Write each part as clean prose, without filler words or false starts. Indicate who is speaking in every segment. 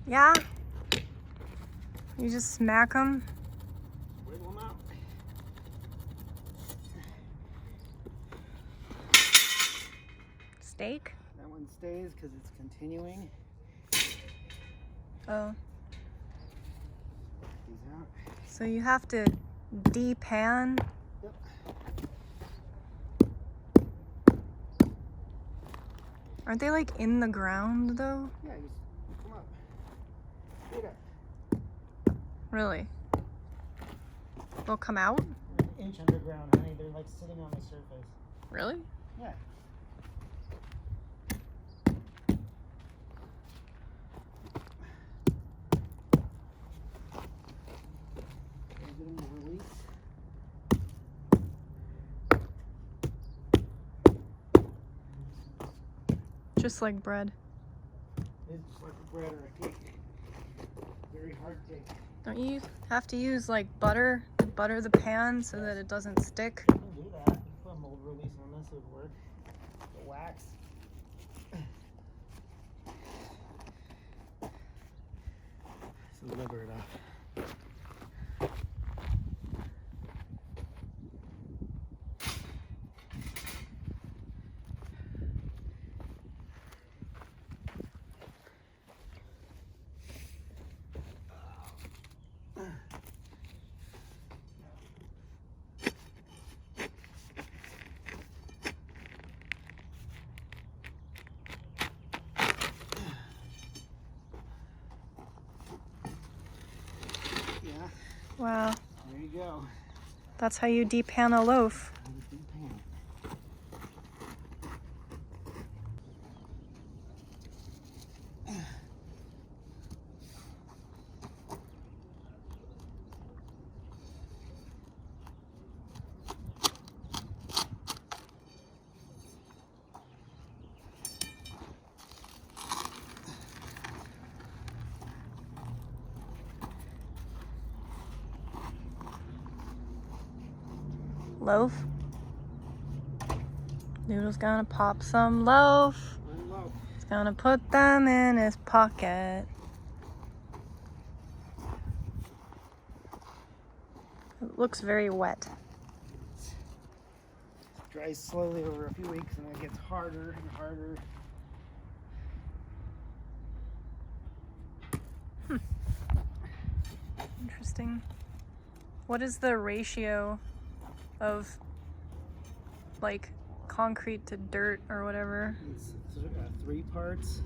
Speaker 1: Yeah? You just smack them?
Speaker 2: Wiggle them out.
Speaker 1: Steak?
Speaker 2: That one stays because it's continuing.
Speaker 1: Oh.
Speaker 2: These out.
Speaker 1: So you have to de-pan?
Speaker 2: Yep.
Speaker 1: Aren't they like in the ground though?
Speaker 2: Yeah, just come up. Straight up.
Speaker 1: Really? They'll come out?
Speaker 2: They're an inch underground, honey. They're like sitting on the surface.
Speaker 1: Really?
Speaker 2: Yeah. Get them to release.
Speaker 1: Just like bread.
Speaker 2: It's just like a bread or a cake. Very hard cake.
Speaker 1: Don't you have to use like butter to butter the pan so that it doesn't stick?
Speaker 2: You can do that. You can put a mold release on this, it would work. The wax. So lever it off. Yeah,
Speaker 1: Wow.
Speaker 2: there you go.
Speaker 1: That's how you de-pan a loaf. Loaf. Noodle's gonna pop some loaf.
Speaker 2: One loaf.
Speaker 1: He's gonna put them in his pocket. It looks very wet.
Speaker 2: It dries slowly over a few weeks and it gets harder and harder.
Speaker 1: Interesting. What is the ratio of like concrete to dirt or whatever?
Speaker 2: It's 3 parts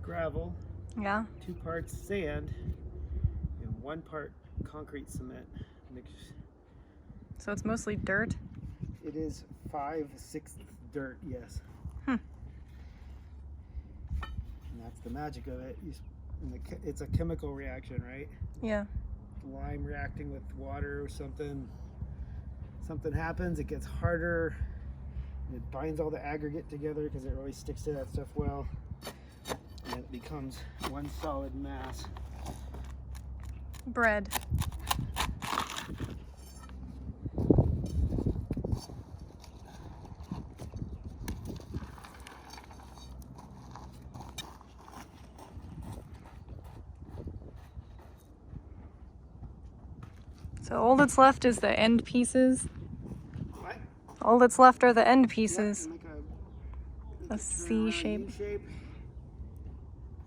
Speaker 2: gravel,
Speaker 1: Yeah.
Speaker 2: 2 parts sand, and 1 part concrete cement mix.
Speaker 1: So it's mostly dirt?
Speaker 2: It is 5/6 dirt, yes.
Speaker 1: Hmm.
Speaker 2: And that's the magic of it. It's a chemical reaction, right?
Speaker 1: Yeah.
Speaker 2: Lime reacting with water or something. Something happens, it gets harder. It binds all the aggregate together because it really sticks to that stuff well. And it becomes one solid mass.
Speaker 1: Bread. So all that's left is the end pieces.
Speaker 2: What?
Speaker 1: All that's left are the end pieces.
Speaker 2: Yeah, make
Speaker 1: A C shape.
Speaker 2: shape.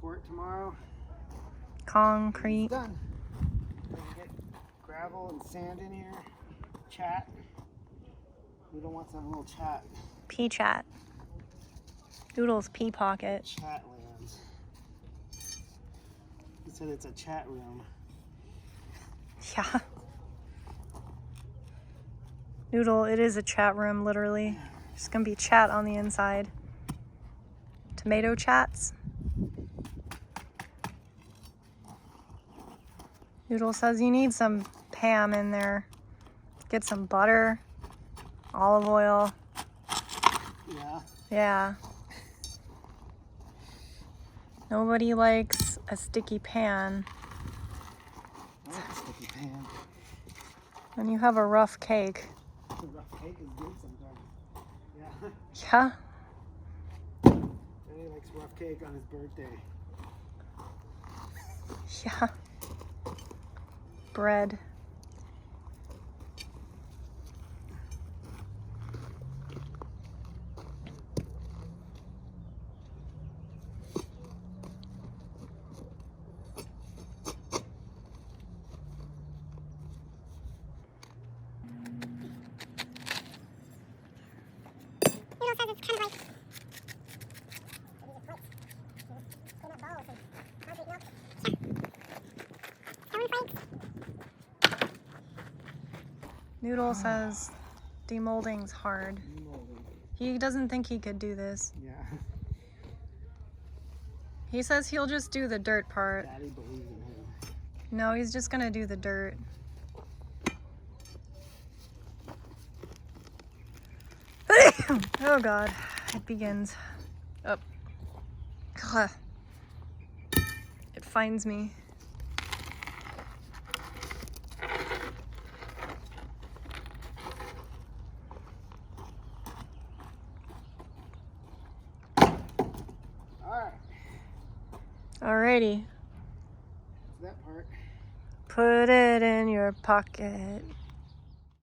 Speaker 2: Pour it tomorrow.
Speaker 1: Concrete.
Speaker 2: It's done. We're gonna get gravel and sand in here. Chat. Noodle wants to have a little chat.
Speaker 1: Pea chat. Doodle's pea pocket.
Speaker 2: Chat lands. He said it's a chat room.
Speaker 1: Yeah. Noodle, it is a chat room, literally. There's gonna be chat on the inside. Tomato chats. Noodle says you need some Pam in there. Get some butter, olive oil.
Speaker 2: Yeah.
Speaker 1: Yeah. Nobody likes a sticky pan.
Speaker 2: I like a sticky pan.
Speaker 1: When you have a rough cake.
Speaker 2: The rough cake is good sometimes. Yeah.
Speaker 1: Yeah.
Speaker 2: Daddy likes rough cake on his birthday.
Speaker 1: Yeah. Bread. Noodle says demolding's hard.
Speaker 2: Demolding.
Speaker 1: He doesn't think he could do this.
Speaker 2: Yeah.
Speaker 1: He says he'll just do the dirt part.
Speaker 2: Daddy believes in him.
Speaker 1: No, he's just gonna do the dirt. Oh God, it begins. Oh. Ugh. It finds me.
Speaker 2: Alright.
Speaker 1: Alrighty.
Speaker 2: That part.
Speaker 1: Put it in your pocket.